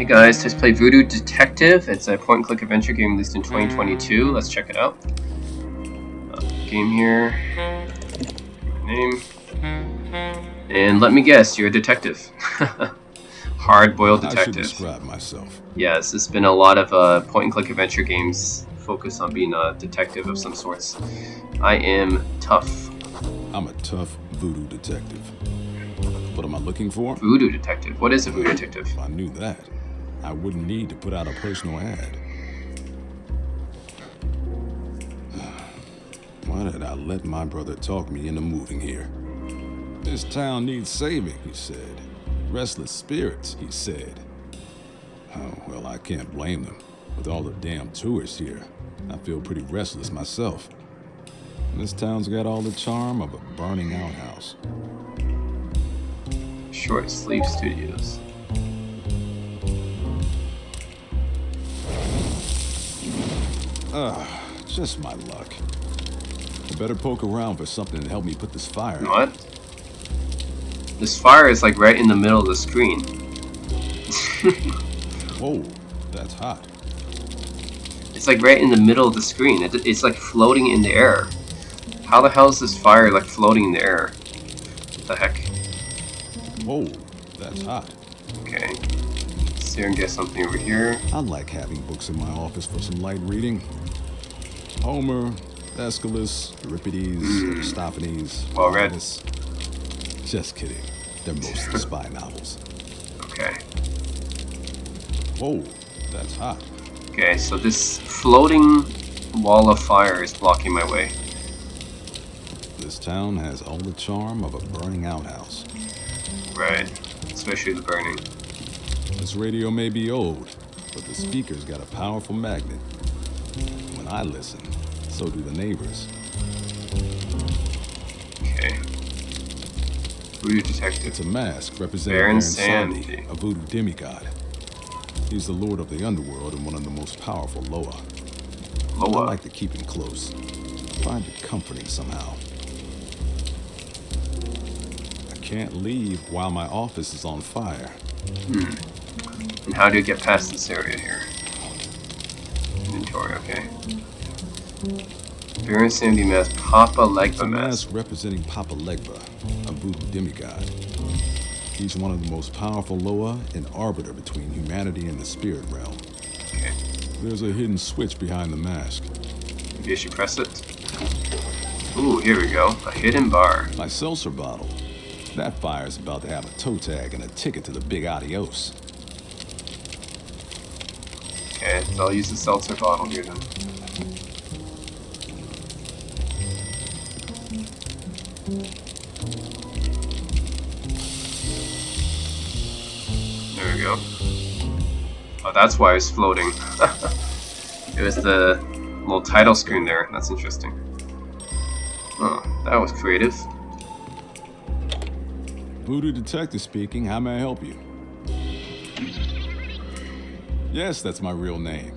Hey guys, let's play Voodoo Detective. It's a point-and-click adventure game released in 2022. Let's check it out. Game here. Name. And let me guess, you're a detective. Hard-boiled detective. I should describe myself. Yes, there's been a lot of point-and-click adventure games focused on being a detective of some sorts. I am tough. I'm a tough voodoo detective. What am I looking for? Voodoo Detective. What is a Voodoo Detective? If I knew that, I wouldn't need to put out a personal ad. Why did I let my brother talk me into moving here? This town needs saving, he said. Restless spirits, he said. Oh, well, I can't blame them. With all the damn tourists here, I feel pretty restless myself. And this town's got all the charm of a burning outhouse. Short Sleeve Studios. Just my luck. I better poke around for something to help me put this fire out. What? This fire is like right in the middle of the screen. Whoa, that's hot. It's like right in the middle of the screen. It's like floating in the air. How the hell is this fire like floating in the air? What the heck? Whoa, that's hot. Okay. Let's see if I can get something over here. I like having books in my office for some light reading. Homer, Aeschylus, Euripides, Aristophanes. Well read. Oedipus. Just kidding. They're mostly spy novels. Okay. Whoa, that's hot. Okay, so this floating wall of fire is blocking my way. This town has all the charm of a burning outhouse. Right. Especially the burning. This radio may be old, but the speaker's got a powerful magnet. When I listen, so do the neighbors. Okay. Voodoo Detective. It's a mask representing Baron Baron Sandy. Sandy, a voodoo demigod. He's the lord of the underworld and one of the most powerful Loa. I Loa. like to keep him close. Find it comforting somehow. I can't leave while my office is on fire. And how do you get past this area here? Inventory, okay. Baron Sandy mask, Papa It's a Legba mask. mask representing Papa Legba, a voodoo demigod. He's one of the most powerful Loa and arbiter between humanity and the spirit realm. Okay. There's a hidden switch behind the mask. Maybe I should press it. Ooh, here we go. A hidden bar. My seltzer bottle. That fire's about to have a toe tag and a ticket to the big adios. Okay, so I'll use the seltzer bottle here then. There we go. Oh, that's why it's floating. It was the little title screen there. That's interesting. Oh, that was creative. Voodoo Detective speaking. How may I help you? Yes, that's my real name.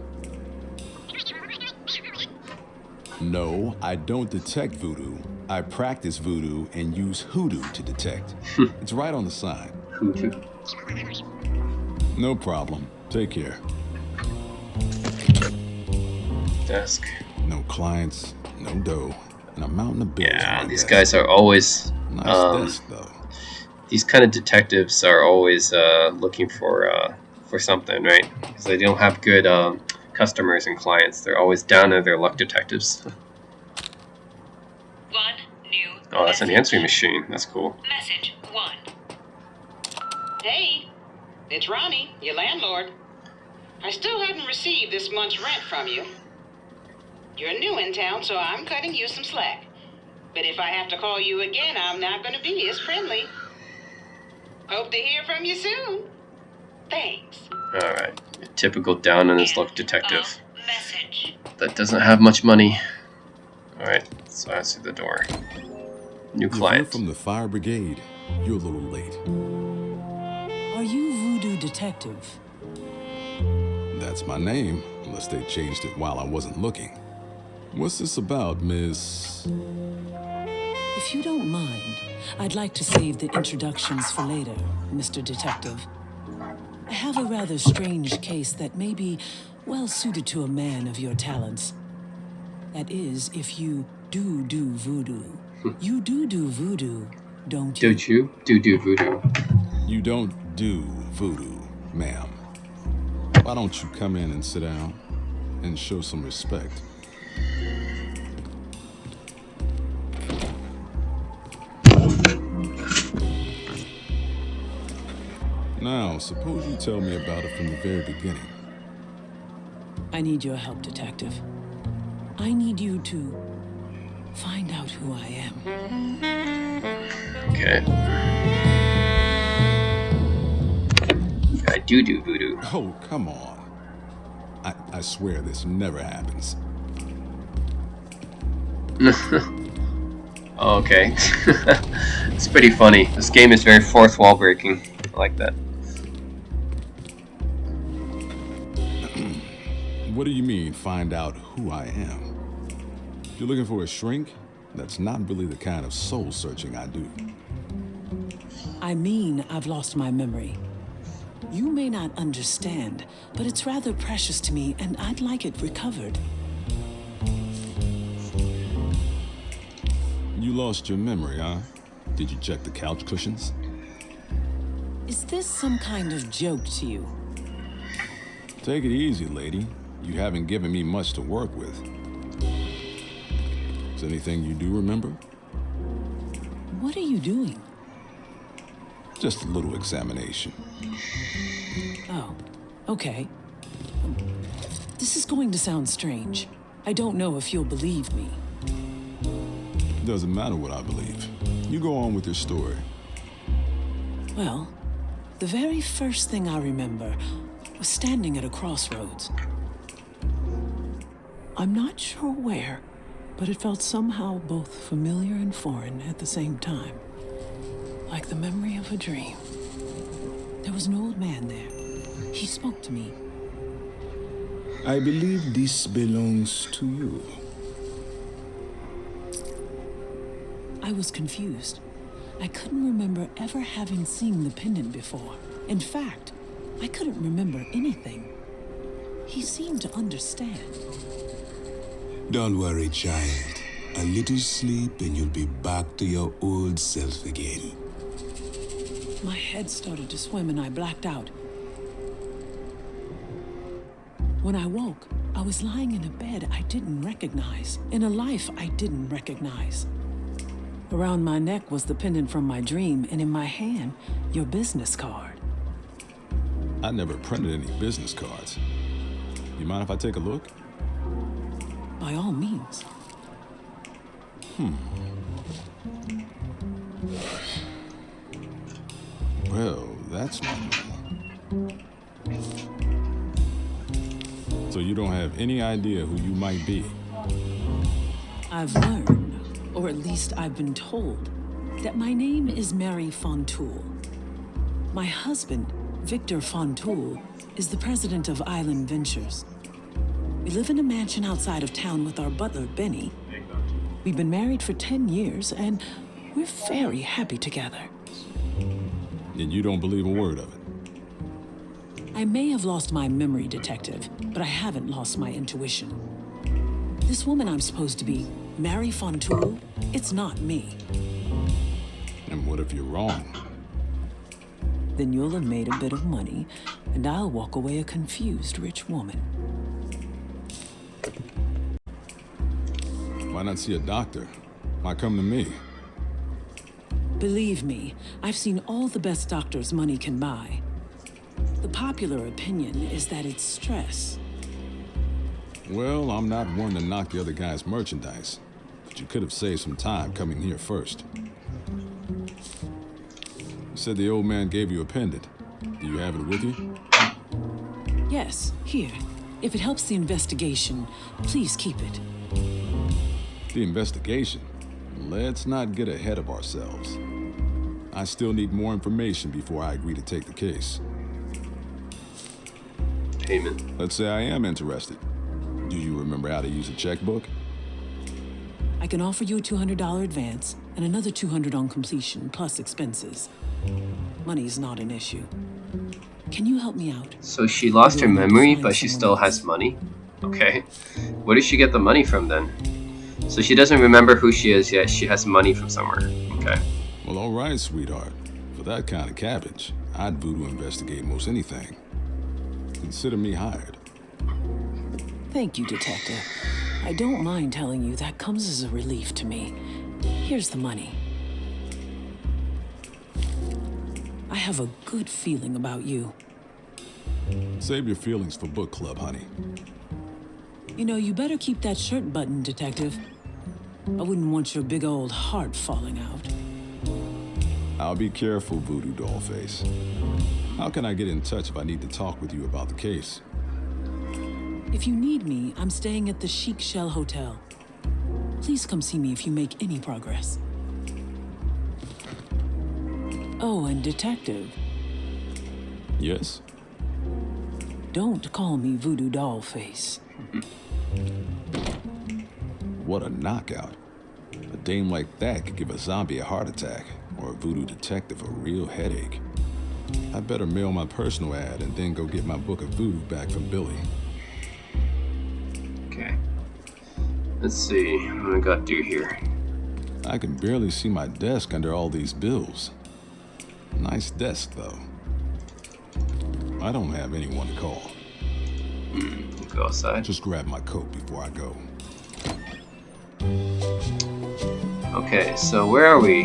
No, I don't detect voodoo. I practice voodoo and use hoodoo to detect. It's right on the sign. Voodoo. No problem. Take care. Desk. No clients, no dough, and a mountain of bills. Yeah, on these desk. guys are always. Nice desk, though. These kind of detectives are always looking for something, right? Because they don't have good customers and clients. They're always down on their luck detectives. One new Oh, that's an message. answering machine. That's cool. Message 1. Hey, it's Ronnie, your landlord. I still hadn't received this month's rent from you. You're new in town, so I'm cutting you some slack. But if I have to call you again, I'm not going to be as friendly. Hope to hear from you soon. Thanks. All right, typical down on his luck detective Message. that doesn't have much money. All right, so answer the door. New If you're client. from the fire brigade, you're a little late. Are you Voodoo Detective? That's my name, unless they changed it while I wasn't looking. What's this about, Miss... If you don't mind, I'd like to save the introductions for later, Mr. Detective. I have a rather strange case that may be well suited to a man of your talents. That is, if you do voodoo. You do voodoo, don't you? Don't you? Do voodoo. You don't do voodoo, ma'am. Why don't you come in and sit down and show some respect? Now, suppose you tell me about it from the very beginning. I need your help, Detective. I need you to find out who I am. Okay. I do voodoo. Oh, come on. I swear this never happens. Okay. It's pretty funny. This game is very fourth wall breaking. I like that. What do you mean, find out who I am? If you're looking for a shrink, that's not really the kind of soul searching I do. I mean, I've lost my memory. You may not understand, but it's rather precious to me, and I'd like it recovered. You lost your memory, huh? Did you check the couch cushions? Is this some kind of joke to you? Take it easy, lady. You haven't given me much to work with. Is anything you do remember? What are you doing? Just a little examination. Oh, okay. This is going to sound strange. I don't know if you'll believe me. Doesn't matter what I believe. You go on with your story. Well, the very first thing I remember was standing at a crossroads. I'm not sure where, but it felt somehow both familiar and foreign at the same time. Like the memory of a dream. There was an old man there. He spoke to me. I believe this belongs to you. I was confused. I couldn't remember ever having seen the pendant before. In fact, I couldn't remember anything. He seemed to understand. Don't worry, child. A little sleep and you'll be back to your old self again. My head started to swim and I blacked out. When I woke, I was lying in a bed I didn't recognize, in a life I didn't recognize. Around my neck was the pendant from my dream, and in my hand, your business card. I never printed any business cards. You mind if I take a look? By all means. Well, that's not normal. So you don't have any idea who you might be? I've learned, or at least I've been told, that my name is Mary Fontoul. My husband, Victor Fontoul, is the president of Island Ventures. We live in a mansion outside of town with our butler, Benny. We've been married for 10 years, and we're very happy together. And you don't believe a word of it? I may have lost my memory, Detective, but I haven't lost my intuition. This woman I'm supposed to be, Mary Fontoul, it's not me. And what if you're wrong? Then you'll have made a bit of money, and I'll walk away a confused rich woman. Why not see a doctor? Why come to me? Believe me, I've seen all the best doctors money can buy. The popular opinion is that it's stress. Well, I'm not one to knock the other guy's merchandise, but you could have saved some time coming here first. You said the old man gave you a pendant. Do you have it with you? Yes, here. If it helps the investigation, please keep it. The investigation? Let's not get ahead of ourselves. I still need more information before I agree to take the case. Payment. Let's say I am interested. Do you remember how to use a checkbook? I can offer you a $200 advance and another $200 on completion, plus expenses. Money's not an issue. Can you help me out? So she lost her Do I need to memory, find but she someone still else? has money? Okay. Where does she get the money from then? So she doesn't remember who she is yet. She has money from somewhere. Okay. Well, all right, sweetheart. For that kind of cabbage, I'd voodoo investigate most anything. Consider me hired. Thank you, Detective. I don't mind telling you that comes as a relief to me. Here's the money. I have a good feeling about you. Save your feelings for book club, honey. You know, you better keep that shirt buttoned, Detective. I wouldn't want your big old heart falling out. I'll be careful, Voodoo Dollface. How can I get in touch if I need to talk with you about the case? If you need me, I'm staying at the Chic Shell Hotel. Please come see me if you make any progress. Oh, and Detective, Yes? don't call me Voodoo Dollface. What a knockout. A dame like that could give a zombie a heart attack, or a voodoo detective a real headache. I better mail my personal ad and then go get my book of voodoo back from Billy. Okay. Let's see. What do I got to do here? I can barely see my desk under all these bills. Nice desk, though. I don't have anyone to call. Go outside. Just grab my coat before I go. Okay, so where are we?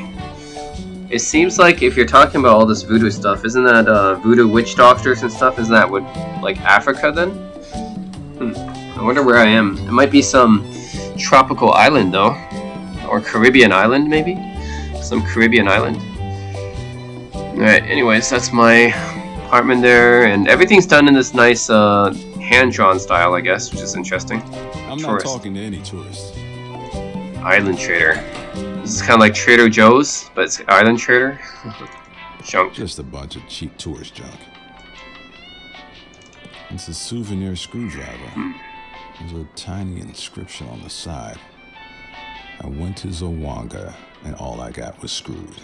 It seems like if you're talking about all this voodoo stuff, isn't that voodoo witch doctors and stuff? Isn't that what, like Africa then? I wonder where I am. It might be some tropical island though, or Caribbean island maybe. Some Caribbean island. All right. Anyways, that's my apartment there, and everything's done in this nice hand-drawn style, I guess, which is interesting. I'm not Tourist. talking to any tourists. Island Trader. This is kind of like Trader Joe's, but it's Island Trader. Junk. Just a bunch of cheap tourist junk. It's a souvenir screwdriver. There's a tiny inscription on the side. I went to Zawanga, and all I got was screwed.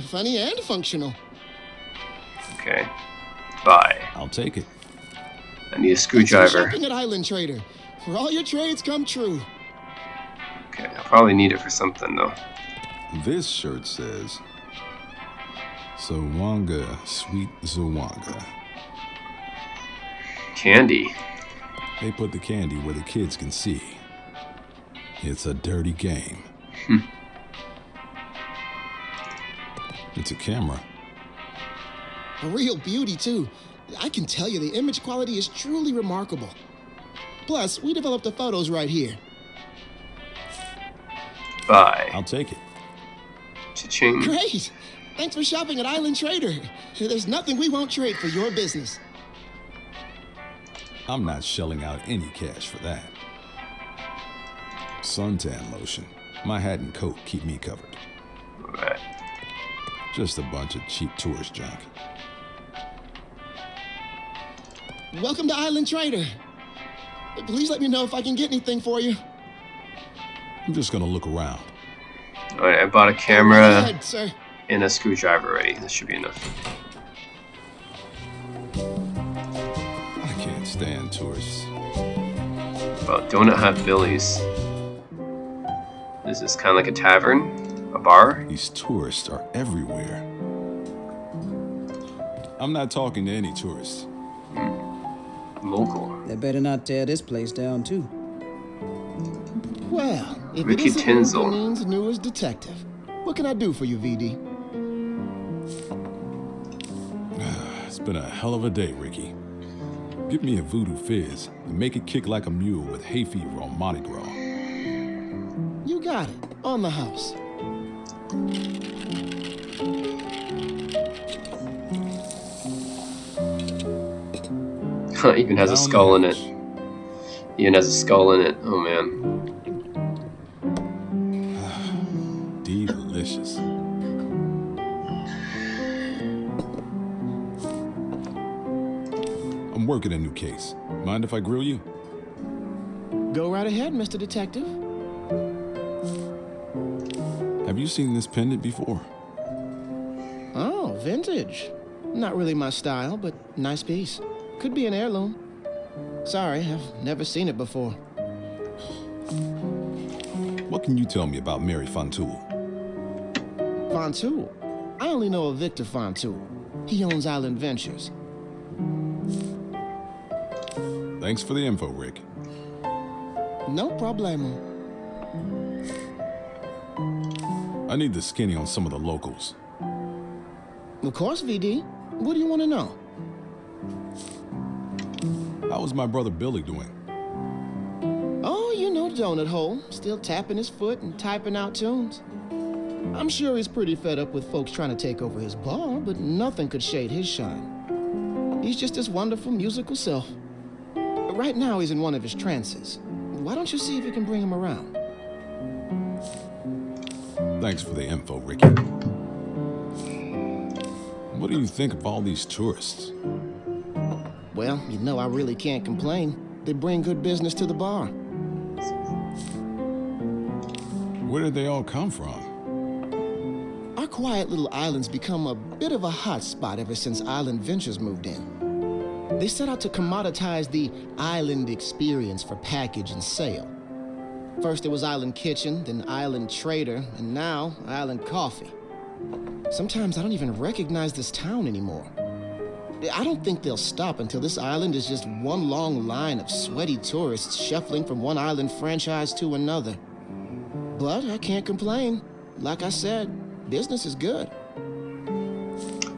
Funny and functional. Okay. Bye. I'll take it. I need a Thanks for screwdriver. shopping at Island Trader, where all your trades come true. Okay, I'll probably need it for something though. This shirt says, Zawanga, sweet Zawanga. Candy. They put the candy where the kids can see. It's a dirty game. It's a camera. A real beauty, too. I can tell you the image quality is truly remarkable. Plus, we developed the photos right here. Bye. I'll take it. Cha-ching. Great! Thanks for shopping at Island Trader. There's nothing we won't trade for your business. I'm not shelling out any cash for that. Suntan lotion. My hat and coat keep me covered. Alright. Just a bunch of cheap tourist junk. Welcome to Island Trader. Please let me know if I can get anything for you. I'm just gonna look around. Alright, I bought a Go camera ahead, sir. and a screwdriver already. This should be enough. I can't stand tourists. Well, Donut Hut Billy's. This is kind of like a tavern, a bar. These tourists are everywhere. I'm not talking to any tourists. Local. They better not tear this place down, too. Well, if Ricky it isn't Tinzel. Wolverine's newest detective, what can I do for you, VD? It's been a hell of a day, Ricky. Give me a voodoo fizz and make it kick like a mule with hay fever on Mardi Gras. You got it. On the house. Even has a Down skull in the it. hatch. Even has a skull in it. Oh man. Delicious. I'm working a new case. Mind if I grill you? Go right ahead, Mr. Detective. Have you seen this pendant before? Oh, vintage. Not really my style, but nice piece. Could be an heirloom. Sorry, I've never seen it before. What can you tell me about Mary Fontoul? Fontoul? I only know of Victor Fontoul. He owns Island Ventures. Thanks for the info, Rick. No problemo. I need the skinny on some of the locals. Of course, VD. What do you want to know? How was my brother Billy doing? Oh, you know Donut Hole. Still tapping his foot and typing out tunes. I'm sure he's pretty fed up with folks trying to take over his bar, but nothing could shade his shine. He's just his wonderful musical self. Right now, he's in one of his trances. Why don't you see if you can bring him around? Thanks for the info, Ricky. What do you think of all these tourists? Well, you know I really can't complain. They bring good business to the bar. Where did they all come from? Our quiet little island's become a bit of a hot spot ever since Island Ventures moved in. They set out to commoditize the island experience for package and sale. First it was Island Kitchen, then Island Trader, and now Island Coffee. Sometimes I don't even recognize this town anymore. I don't think they'll stop until this island is just one long line of sweaty tourists shuffling from one island franchise to another. But I can't complain. Like I said, business is good.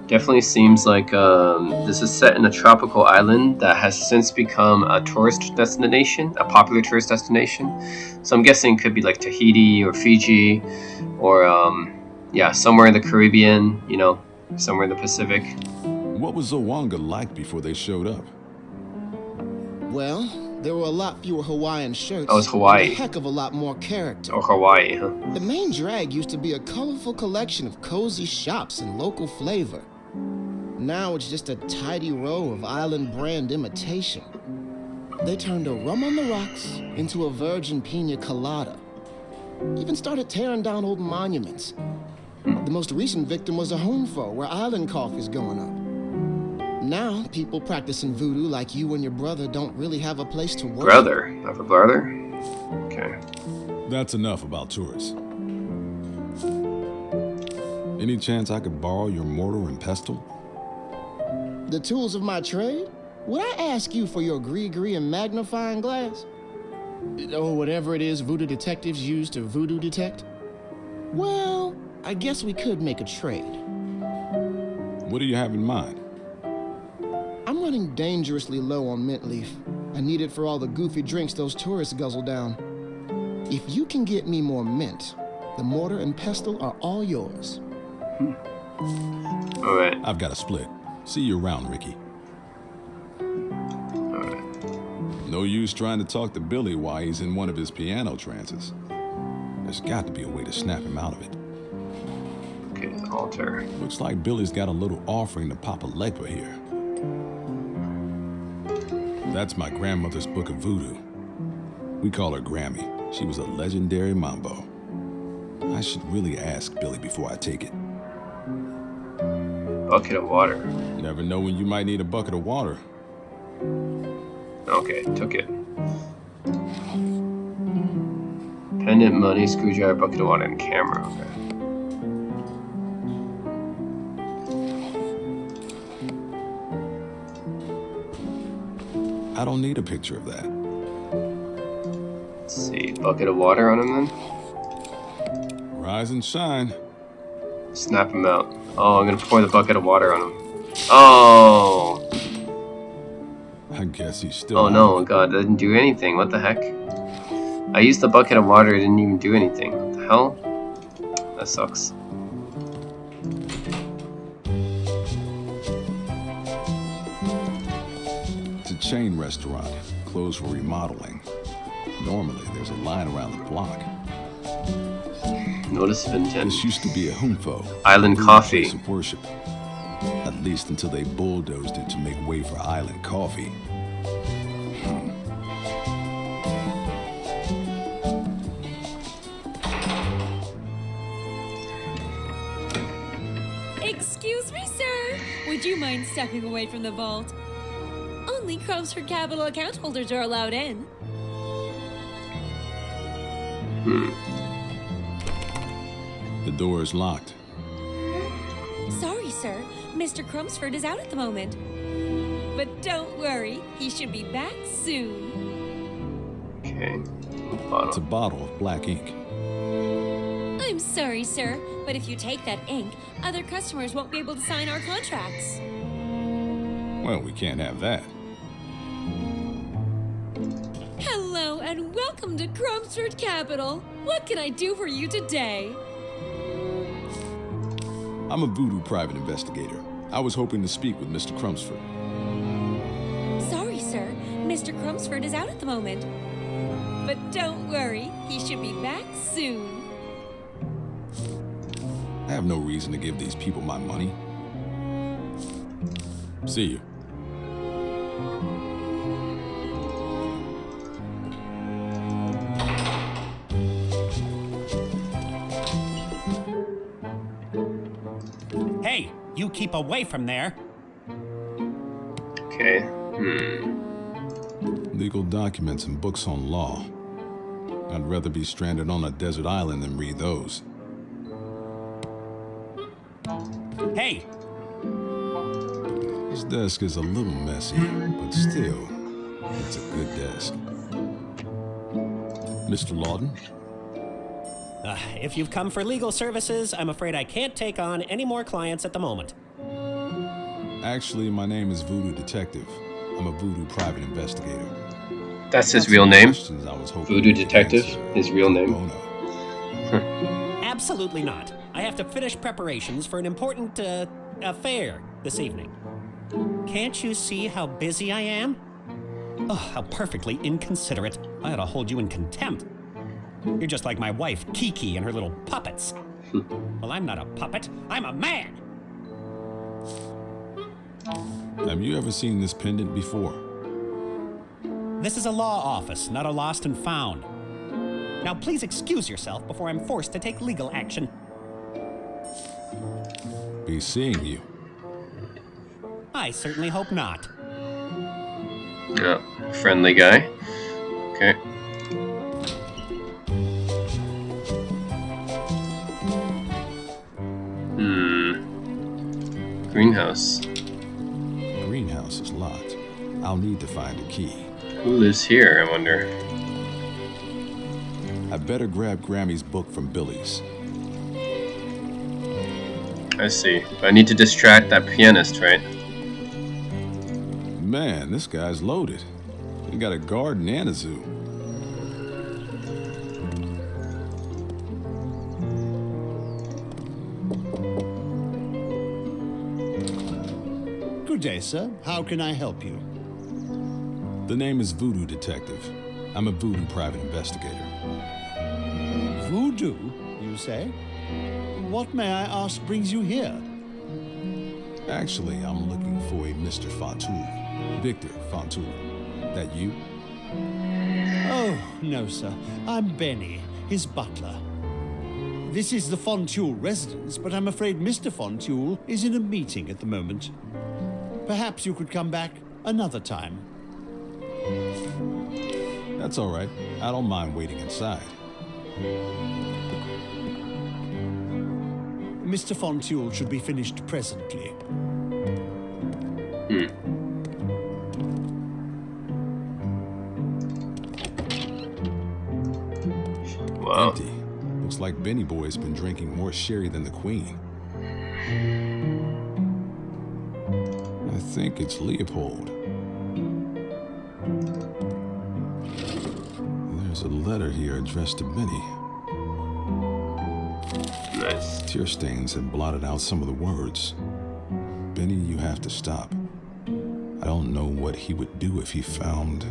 Definitely seems like this is set in a tropical island that has since become a tourist destination, a popular tourist destination. So I'm guessing it could be like Tahiti or Fiji or yeah, somewhere in the Caribbean, you know, somewhere in the Pacific. What was Zawanga like before they showed up? Well, there were a lot fewer Hawaiian shirts. Oh, it's Hawaii. And a heck of a lot more character. Or Hawaii, huh? The main drag used to be a colorful collection of cozy shops and local flavor. Now it's just a tidy row of island brand imitation. They turned a rum on the rocks into a virgin pina colada. Even started tearing down old monuments. The most recent victim was a home foe where island coffee's going up. Now, people practicing voodoo like you and your brother don't really have a place to work. Brother? I have a brother? Okay. That's enough about tourists. Any chance I could borrow your mortar and pestle? The tools of my trade? Would I ask you for your gree-gree and magnifying glass? Or whatever it is voodoo detectives use to voodoo detect? Well, I guess we could make a trade. What do you have in mind? I'm running dangerously low on mint leaf. I need it for all the goofy drinks those tourists guzzle down. If you can get me more mint, the mortar and pestle are all yours. All right. I've got a split. See you around, Ricky. All right. No use trying to talk to Billy while he's in one of his piano trances. There's got to be a way to snap him out of it. Okay, the altar. Looks like Billy's got a little offering to Papa Legba here. That's my grandmother's book of voodoo. We call her Grammy. She was a legendary mambo. I should really ask Billy before I take it. Bucket of water. Never know when you might need a bucket of water. Okay, took it. Pendant, money, screwdriver, bucket of water, and camera. Okay. I don't need a picture of that. Let's see, bucket of water on him then. Rise and shine. Snap him out. Oh, I'm gonna pour the bucket of water on him. Oh! I guess he's still. Oh no, God, that didn't do anything. What the heck? I used the bucket of water, it didn't even do anything. What the hell? That sucks. It's a chain restaurant, closed for remodeling. Normally, there's a line around the block. Notice of intent. This used to be a humfo. Island Coffee. Place of worship. At least until they bulldozed it to make way for Island Coffee. Excuse me, sir. Would Would you mind stepping away from the vault? Only Chromsford Capital account holders are allowed in. The door is locked. Sorry, sir. Mr. Chromsford is out at the moment. But don't worry, he should be back soon. Okay. It's a bottle of black ink. I'm sorry, sir, but if you take that ink, other customers won't be able to sign our contracts. Well, we can't have that. Hello and welcome to Chromsford Capital. What can I do for you today? I'm a voodoo private investigator. I was hoping to speak with Mr. Chromsford. Sorry, sir. Mr. Chromsford is out at the moment. But don't worry, he should be back soon. I have no reason to give these people my money. See you. Hey, you keep away from there. Okay. Legal documents and books on law. I'd rather be stranded on a desert island than read those. Hey! This desk is a little messy, but still, it's a good desk. Mr. Lawton? If you've come for legal services, I'm afraid I can't take on any more clients at the moment. Actually, my name is Voodoo Detective. I'm a voodoo private investigator. That's his real name? I was hoping Voodoo you could Detective? answer His real name? bono. Absolutely not. I have to finish preparations for an important, affair this evening. Can't you see how busy I am? Oh, how perfectly inconsiderate. I ought to hold you in contempt. You're just like my wife, Kiki, and her little puppets. Well, I'm not a puppet. I'm a man! Have you ever seen this pendant before? This is a law office, not a lost and found. Now, please excuse yourself before I'm forced to take legal action. Be seeing you. I certainly hope not. Yeah, friendly guy. Okay. Greenhouse. Greenhouse is locked. I'll need to find a key. Who lives here, I wonder? I better grab Grammy's book from Billy's. I see. I need to distract that pianist, right? Man, this guy's loaded. He got a garden and a zoo. Good day, sir. How can I help you? The name is Voodoo Detective. I'm a voodoo private investigator. Voodoo, you say? What, may I ask, brings you here? Actually, I'm looking for a Mr. Fontoul. Victor Fontoul. That you? Oh, no, sir. I'm Benny, his butler. This is the Fontoul residence, but I'm afraid Mr. Fontoul is in a meeting at the moment. Perhaps you could come back another time. That's all right. I don't mind waiting inside. Mr. Fontoul should be finished presently. Wow. Empty. Looks like Benny Boy's been drinking more sherry than the Queen. I think it's Leopold. There's a letter here addressed to Benny. Nice. Tear stains have blotted out some of the words. Benny, you have to stop. I don't know what he would do if he found...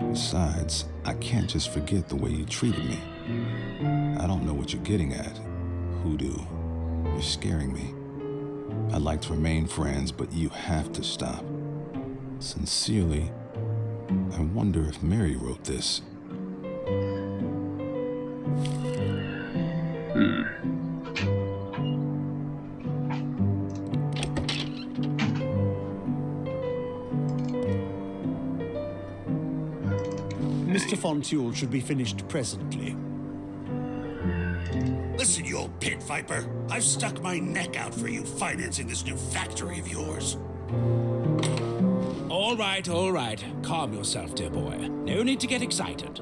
Besides, I can't just forget the way you treated me. I don't know what you're getting at, Hoodoo. You're scaring me. I'd like to remain friends, but you have to stop. Sincerely, I wonder if Mary wrote this. Mr. Fontule should be finished presently. Listen, you old pit viper. I've stuck my neck out for you financing this new factory of yours. All right. Calm yourself, dear boy. No need to get excited.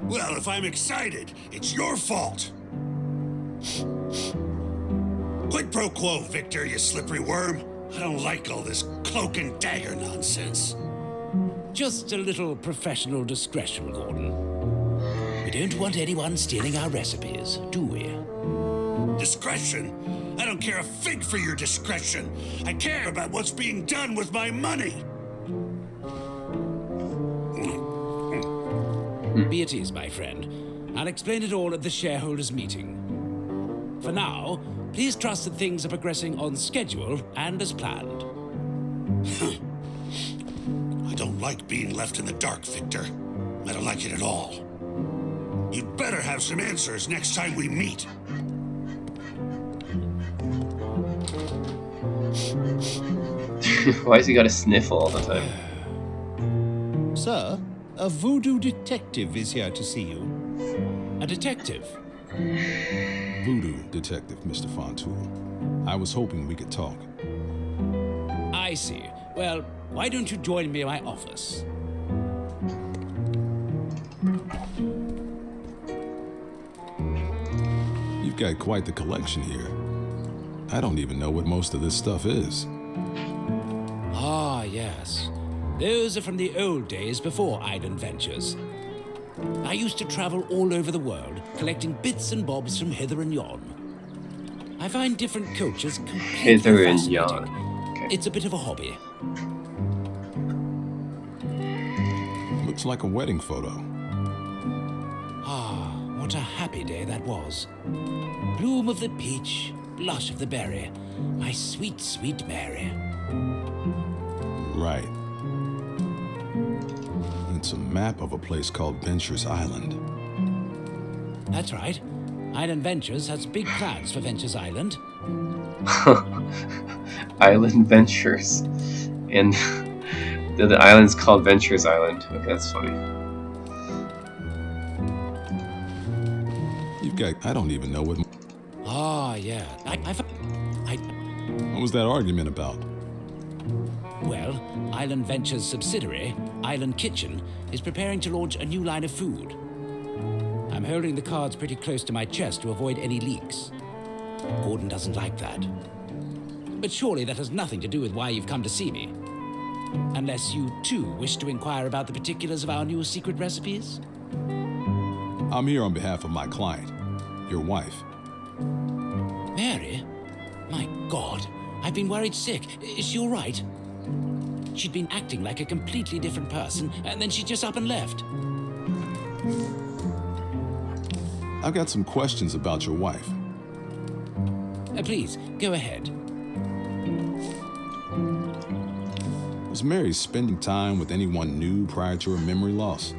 Well, if I'm excited, it's your fault. Quid pro quo, Victor, you slippery worm. I don't like all this cloak and dagger nonsense. Just a little professional discretion, Gordon. We don't want anyone stealing our recipes, do we? Discretion? I don't care a fig for your discretion. I care about what's being done with my money. Be at ease, my friend. I'll explain it all at the shareholders' meeting. For now, please trust that things are progressing on schedule and as planned. I don't like being left in the dark, Victor. I don't like it at all. You'd better have some answers next time we meet. Why has he got a sniffle all the time? Sir, a voodoo detective is here to see you. A detective? Voodoo Detective, Mr. Fontoul. I was hoping we could talk. I see. Well, why don't you join me in my office? You've got quite the collection here. I don't even know what most of this stuff is. Ah, yes. Those are from the old days before Island Ventures. I used to travel all over the world, collecting bits and bobs from hither and yon. I find different cultures completely Hither and fascinating. yon. Okay. It's a bit of a hobby. Looks like a wedding photo. Ah, what a happy day that was. Bloom of the peach, blush of the berry, my sweet, sweet Mary. Right. It's a map of a place called Ventures Island. That's right. Island Ventures has big plans for Ventures Island. Island Ventures. And the island's called Ventures Island. Okay, that's funny. You've got... I don't even know what... Ah, yeah. What was that argument about? Well, Island Ventures' subsidiary, Island Kitchen, is preparing to launch a new line of food. I'm holding the cards pretty close to my chest to avoid any leaks. Gordon doesn't like that. But surely that has nothing to do with why you've come to see me. Unless you, too, wish to inquire about the particulars of our new secret recipes? I'm here on behalf of my client, your wife. Mary? My God, I've been worried sick. Is she all right? She'd been acting like a completely different person, and then she just up and left. I've got some questions about your wife. Please, go ahead. Was Mary spending time with anyone new prior to her memory loss?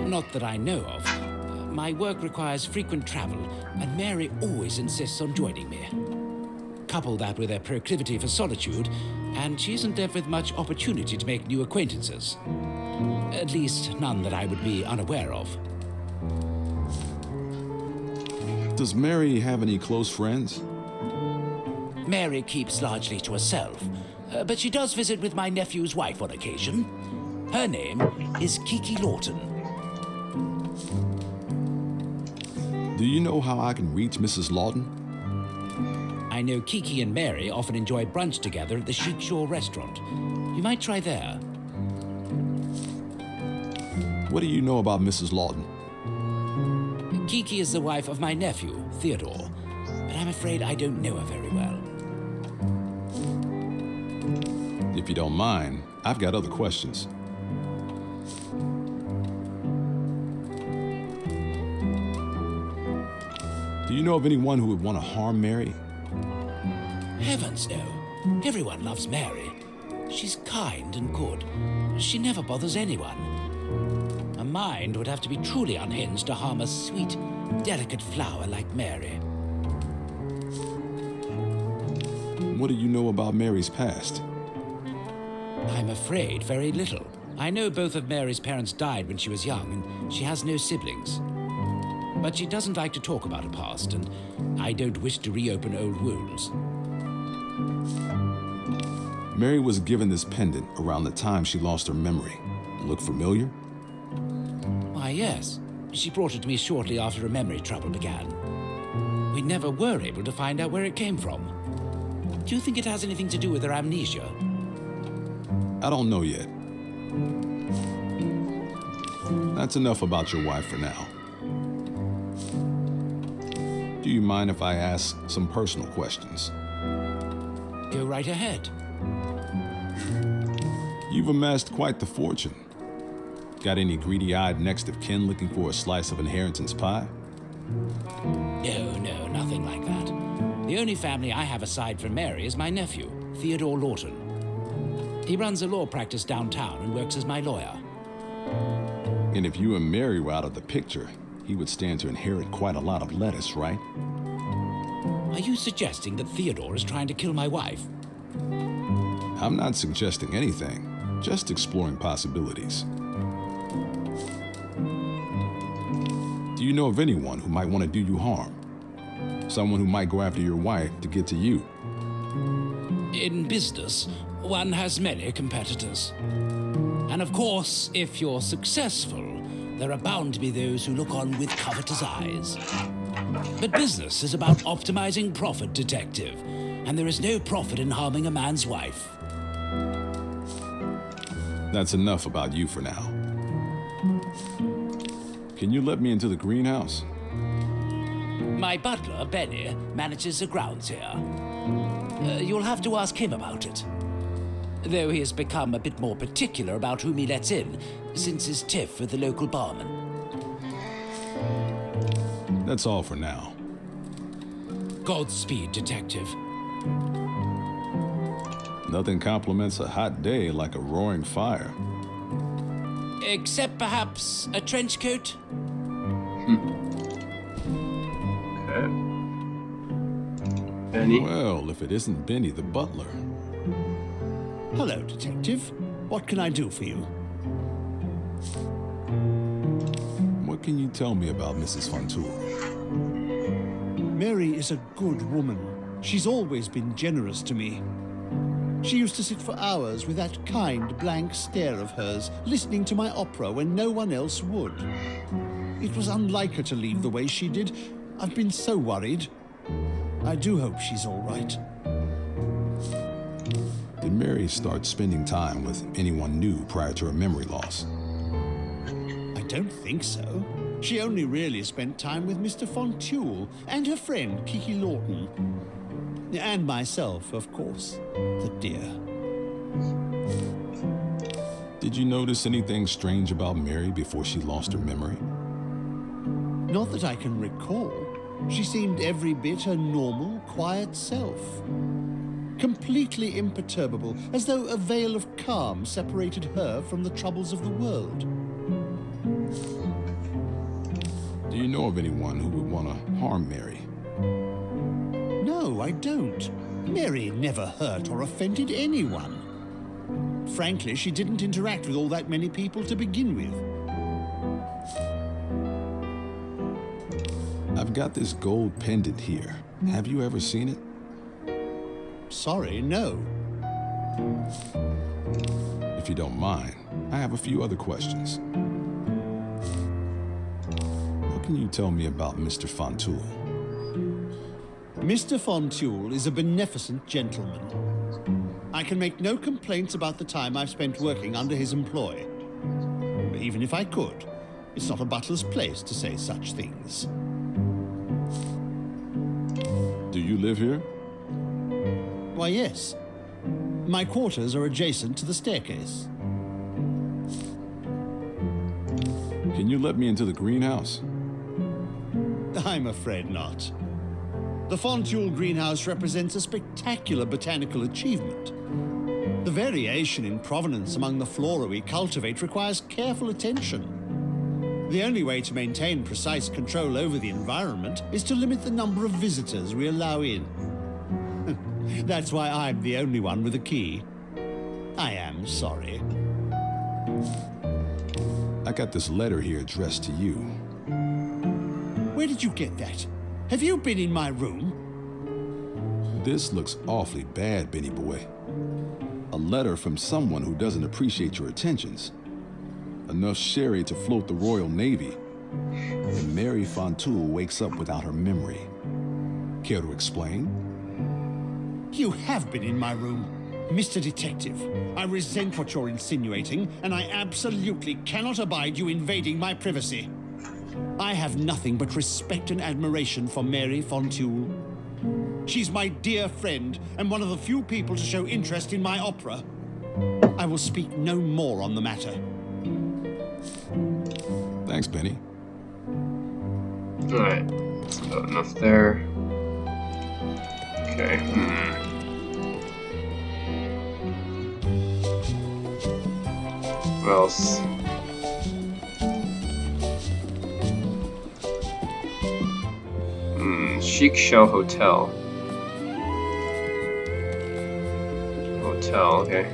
Not that I know of. My work requires frequent travel, and Mary always insists on joining me. Couple that with her proclivity for solitude, and she isn't left with much opportunity to make new acquaintances. At least none that I would be unaware of. Does Mary have any close friends? Mary keeps largely to herself, but she does visit with my nephew's wife on occasion. Her name is Kiki Lawton. Do you know how I can reach Mrs. Lawton? I know Kiki and Mary often enjoy brunch together at the Chic Shore restaurant. You might try there. What do you know about Mrs. Lawton? Kiki is the wife of my nephew, Theodore, but I'm afraid I don't know her very well. If you don't mind, I've got other questions. Do you know of anyone who would want to harm Mary? Heavens, no. Everyone loves Mary. She's kind and good. She never bothers anyone. A mind would have to be truly unhinged to harm a sweet, delicate flower like Mary. What do you know about Mary's past? I'm afraid very little. I know both of Mary's parents died when she was young, and she has no siblings. But she doesn't like to talk about her past, and I don't wish to reopen old wounds. Mary was given this pendant around the time she lost her memory. Look familiar? Why, yes. She brought it to me shortly after her memory trouble began. We never were able to find out where it came from. Do you think it has anything to do with her amnesia? I don't know yet. That's enough about your wife for now. Do you mind if I ask some personal questions? Go right ahead. You've amassed quite the fortune. Got any greedy-eyed next of kin looking for a slice of inheritance pie? No, nothing like that. The only family I have aside from Mary is my nephew, Theodore Lawton. He runs a law practice downtown and works as my lawyer. And if you and Mary were out of the picture, he would stand to inherit quite a lot of lettuce, right? Are you suggesting that Theodore is trying to kill my wife? I'm not suggesting anything, just exploring possibilities. Do you know of anyone who might want to do you harm? Someone who might go after your wife to get to you? In business, one has many competitors. And of course, if you're successful, there are bound to be those who look on with covetous eyes. But business is about optimizing profit, Detective, and there is no profit in harming a man's wife. That's enough about you for now. Can you let me into the greenhouse? My butler, Benny, manages the grounds here. You'll have to ask him about it. Though he has become a bit more particular about whom he lets in since his tiff with the local barman. That's all for now. Godspeed, Detective. Nothing compliments a hot day like a roaring fire. Except perhaps a trench coat? Okay. Benny? Well, if it isn't Benny the butler. Hello, Detective. What can I do for you? What can you tell me about Mrs. Fontour? Mary is a good woman. She's always been generous to me. She used to sit for hours with that kind, blank stare of hers, listening to my opera when no one else would. It was unlike her to leave the way she did. I've been so worried. I do hope she's all right. Did Mary start spending time with anyone new prior to her memory loss? I don't think so. She only really spent time with Mr. Fontoul and her friend, Kiki Lawton. And myself, of course, the dear. Did you notice anything strange about Mary before she lost her memory? Not that I can recall. She seemed every bit her normal, quiet self. Completely imperturbable, as though a veil of calm separated her from the troubles of the world. Do you know of anyone who would want to harm Mary? No, I don't. Mary never hurt or offended anyone. Frankly, she didn't interact with all that many people to begin with. I've got this gold pendant here. Have you ever seen it? Sorry, no. If you don't mind, I have a few other questions. What can you tell me about Mr. Fontoul? Mr. Fontoul is a beneficent gentleman. I can make no complaints about the time I've spent working under his employ. Even if I could, it's not a butler's place to say such things. Do you live here? Why, yes. My quarters are adjacent to the staircase. Can you let me into the greenhouse? I'm afraid not. The Fontoul greenhouse represents a spectacular botanical achievement. The variation in provenance among the flora we cultivate requires careful attention. The only way to maintain precise control over the environment is to limit the number of visitors we allow in. That's why I'm the only one with a key. I am sorry. I got this letter here addressed to you. Where did you get that? Have you been in my room? This looks awfully bad, Benny boy. A letter from someone who doesn't appreciate your attentions. Enough sherry to float the Royal Navy. And Mary Fontoul wakes up without her memory. Care to explain? You have been in my room. Mr. Detective, I resent what you're insinuating, and I absolutely cannot abide you invading my privacy. I have nothing but respect and admiration for Mary Fontoul. She's my dear friend, and one of the few people to show interest in my opera. I will speak no more on the matter. Thanks, Benny. Alright, that's about enough there. Okay, What else? Chic Shell Hotel. Hotel, okay.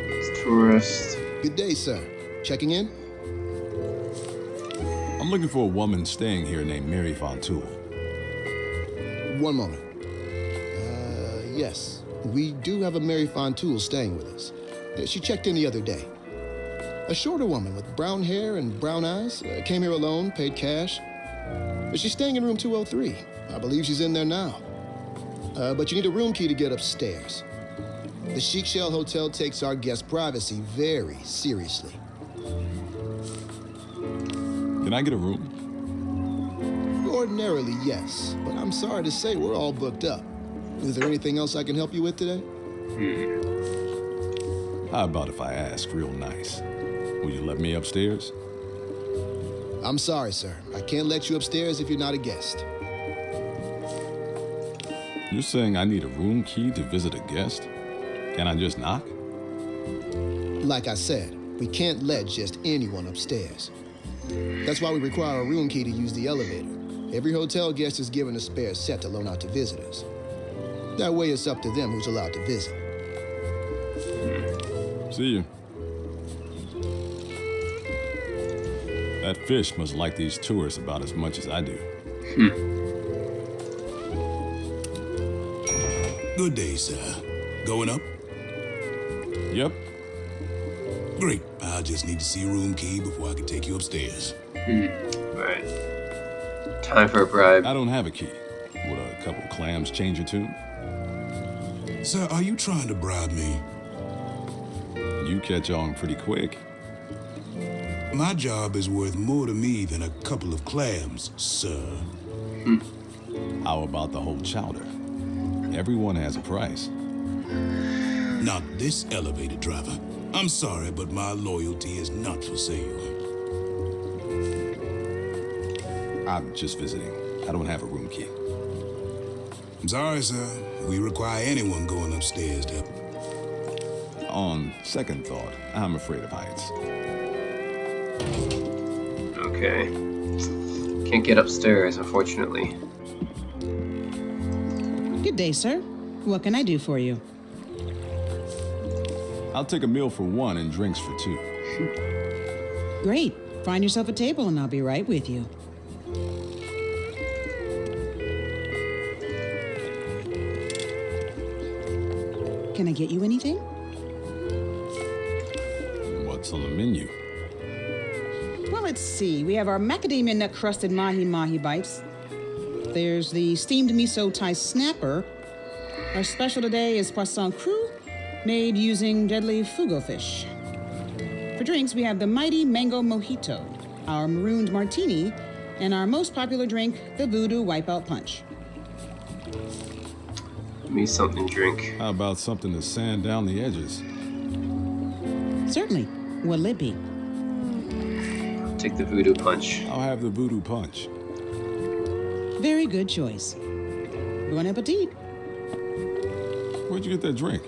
It's tourist. Good day, sir. Checking in? I'm looking for a woman staying here named Mary Fontoul. One moment. Yes. We do have a Mary Fontoul staying with us. She checked in the other day. A shorter woman with brown hair and brown eyes. Came here alone, paid cash. She's staying in room 203. I believe she's in there now. But you need a room key to get upstairs. The Chic Shell Hotel takes our guests' privacy very seriously. Can I get a room? Ordinarily, yes. But I'm sorry to say we're all booked up. Is there anything else I can help you with today? How about if I ask real nice? Will you let me upstairs? I'm sorry, sir. I can't let you upstairs if you're not a guest. You're saying I need a room key to visit a guest? Can I just knock? Like I said, we can't let just anyone upstairs. That's why we require a room key to use the elevator. Every hotel guest is given a spare set to loan out to visitors. That way it's up to them who's allowed to visit. See you. That fish must like these tourists about as much as I do. Good day, sir. Going up? Yep. Great. I'll just need to see a room key before I can take you upstairs. Alright. Time for a bribe. I don't have a key. Would a couple clams change your tune? Sir, are you trying to bribe me? You catch on pretty quick. My job is worth more to me than a couple of clams, sir. How about the whole chowder? Everyone has a price. Not this elevator driver. I'm sorry, but my loyalty is not for sale. I'm just visiting. I don't have a room key. I'm sorry, sir. We require anyone going upstairs to... On second thought, I'm afraid of heights. Okay. Can't get upstairs, unfortunately. Good day, sir. What can I do for you? I'll take a meal for one and drinks for two. Great. Find yourself a table and I'll be right with you. Can I get you anything? What's on the menu? Well, let's see. We have our macadamia nut crusted mahi bites. There's the steamed miso Thai snapper. Our special today is poisson cru, made using deadly fugo fish. For drinks, we have the mighty mango mojito, our marooned martini, and our most popular drink, the Voodoo Wipeout Punch. Give me something to drink. How about something to sand down the edges? Certainly. What'll it be? Take the Voodoo Punch. I'll have the Voodoo Punch. Very good choice. Bon appetit. Where'd you get that drink?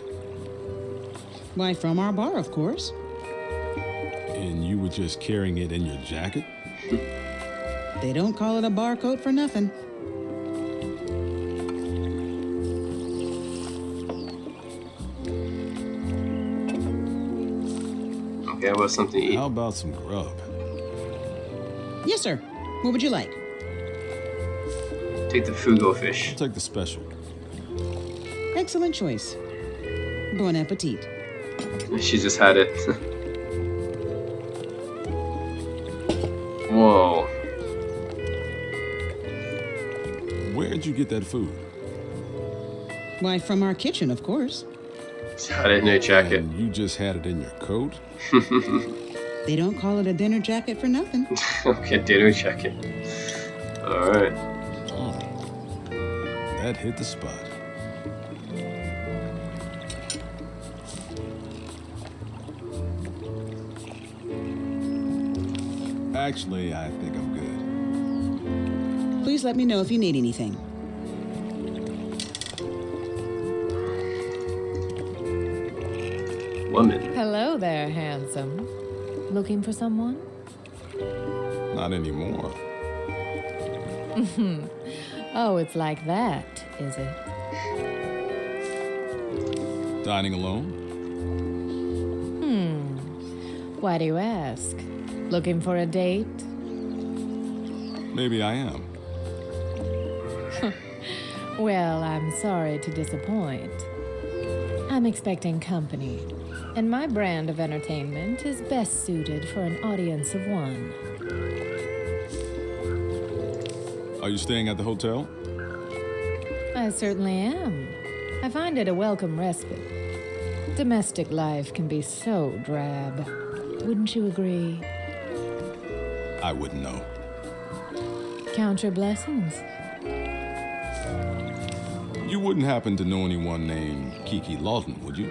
Why, from our bar, of course. And you were just carrying it in your jacket? They don't call it a bar coat for nothing. Yeah, what's something to eat? How about some grub? Yes, sir. What would you like? Take the fugo fish. I'll take the special. Excellent choice. Bon appetit. She just had it. Whoa. Where'd you get that food? Why, from our kitchen, of course. She had it in her jacket. And you just had it in your coat? They don't call it a dinner jacket for nothing. Okay, dinner jacket. Alright. Oh, that hit the spot. Actually, I think I'm good. Please let me know if you need anything. Woman. Hello there, handsome. Looking for someone? Not anymore. Oh, it's like that, is it? Dining alone? Why do you ask? Looking for a date? Maybe I am. Well, I'm sorry to disappoint. I'm expecting company, and my brand of entertainment is best suited for an audience of one. Are you staying at the hotel? I certainly am. I find it a welcome respite. Domestic life can be so drab. Wouldn't you agree? I wouldn't know. Count your blessings. You wouldn't happen to know anyone named Kiki Lawton, would you?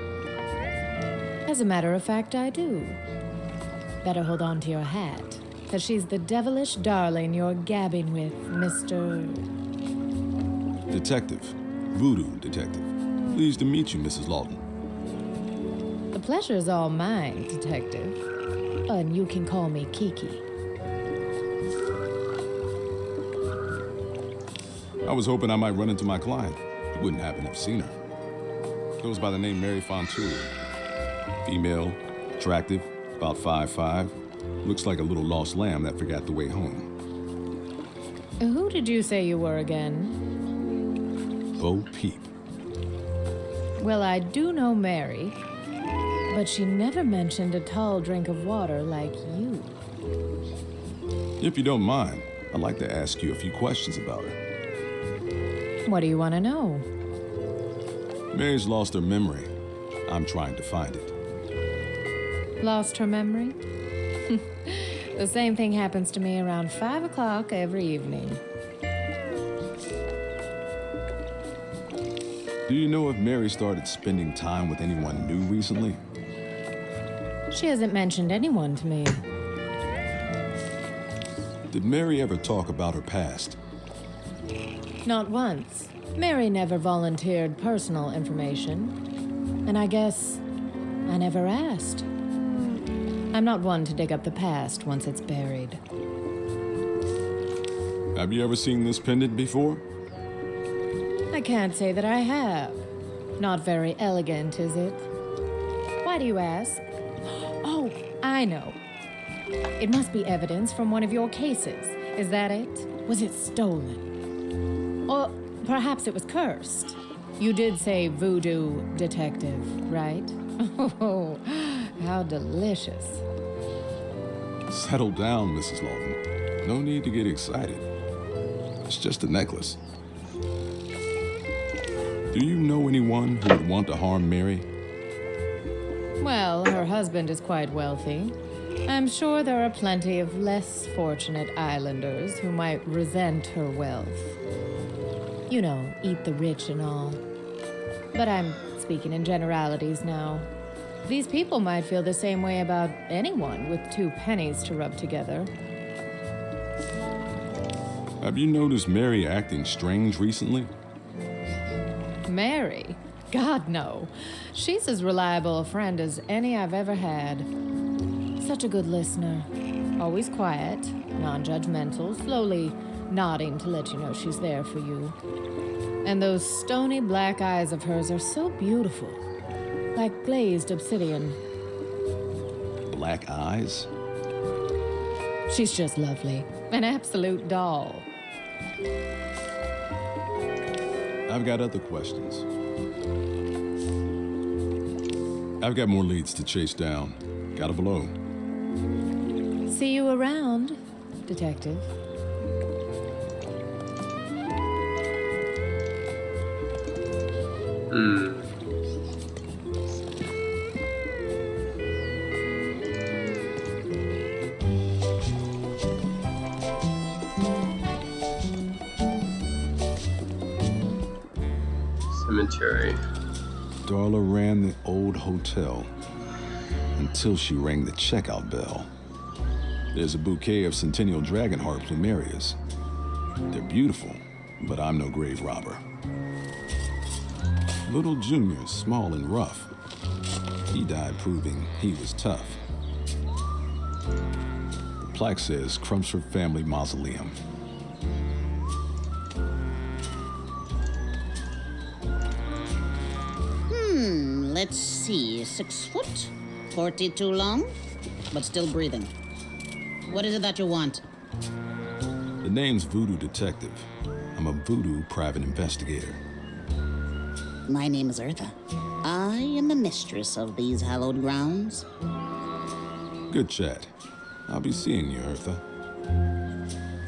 As a matter of fact, I do. Better hold on to your hat, because she's the devilish darling you're gabbing with, Mr. Detective. Voodoo Detective. Pleased to meet you, Mrs. Lawton. The pleasure's all mine, Detective. And you can call me Kiki. I was hoping I might run into my client. You wouldn't happen to have seen her. Goes by the name Mary Fontoul. Female, attractive, about 5'5". Looks like a little lost lamb that forgot the way home. Who did you say you were again? Bo Peep. Well, I do know Mary, but she never mentioned a tall drink of water like you. If you don't mind, I'd like to ask you a few questions about her. What do you want to know? Mary's lost her memory. I'm trying to find it. Lost her memory? The same thing happens to me around 5 o'clock every evening. Do you know if Mary started spending time with anyone new recently? She hasn't mentioned anyone to me. Did Mary ever talk about her past? Not once. Mary never volunteered personal information. And I guess I never asked. I'm not one to dig up the past once it's buried. Have you ever seen this pendant before? I can't say that I have. Not very elegant, is it? Why do you ask? Oh, I know. It must be evidence from one of your cases. Is that it? Was it stolen? Or perhaps it was cursed. You did say Voodoo Detective, right? Oh, how delicious. Settle down, Mrs. Lawton. No need to get excited. It's just a necklace. Do you know anyone who would want to harm Mary? Well, her husband is quite wealthy. I'm sure there are plenty of less fortunate islanders who might resent her wealth. You know, eat the rich and all. But I'm speaking in generalities now. These people might feel the same way about anyone with 2 pennies to rub together. Have you noticed Mary acting strange recently? Mary? God, no. She's as reliable a friend as any I've ever had. Such a good listener. Always quiet, non-judgmental, slowly nodding to let you know she's there for you. And those stony black eyes of hers are so beautiful, like glazed obsidian. black eyes? She's just lovely. An absolute doll. I've got other questions. I've got more leads to chase down. Gotta blow. See you around, Detective. Cemetery. Darla ran the old hotel until she rang the checkout bell. There's a bouquet of Centennial Dragon harps with Marius. They're beautiful, but I'm no grave robber. Little Junior's small and rough. He died proving he was tough. The plaque says Crumpsford Family Mausoleum. Let's see. 6 foot, 42 long, but still breathing. What is it that you want? The name's Voodoo Detective. I'm a voodoo private investigator. My name is Eartha. I am the mistress of these hallowed grounds. Good chat. I'll be seeing you, Eartha.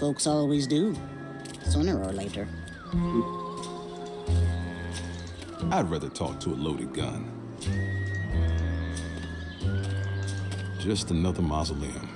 Folks always do, sooner or later. I'd rather talk to a loaded gun. Just another mausoleum.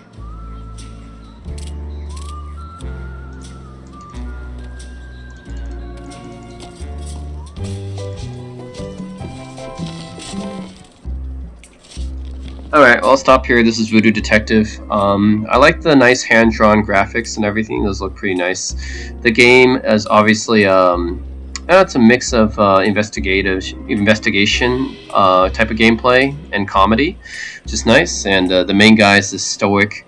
Alright, I'll stop here. This is Voodoo Detective. I like the nice hand-drawn graphics and everything. Those look pretty nice. The game is obviously it's a mix of investigation type of gameplay and comedy, which is nice. And the main guy is this stoic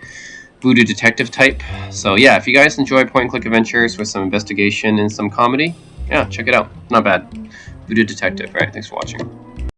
Voodoo Detective type. So yeah, if you guys enjoy point-and-click adventures with some investigation and some comedy, yeah, check it out. Not bad. Voodoo Detective. Alright, thanks for watching.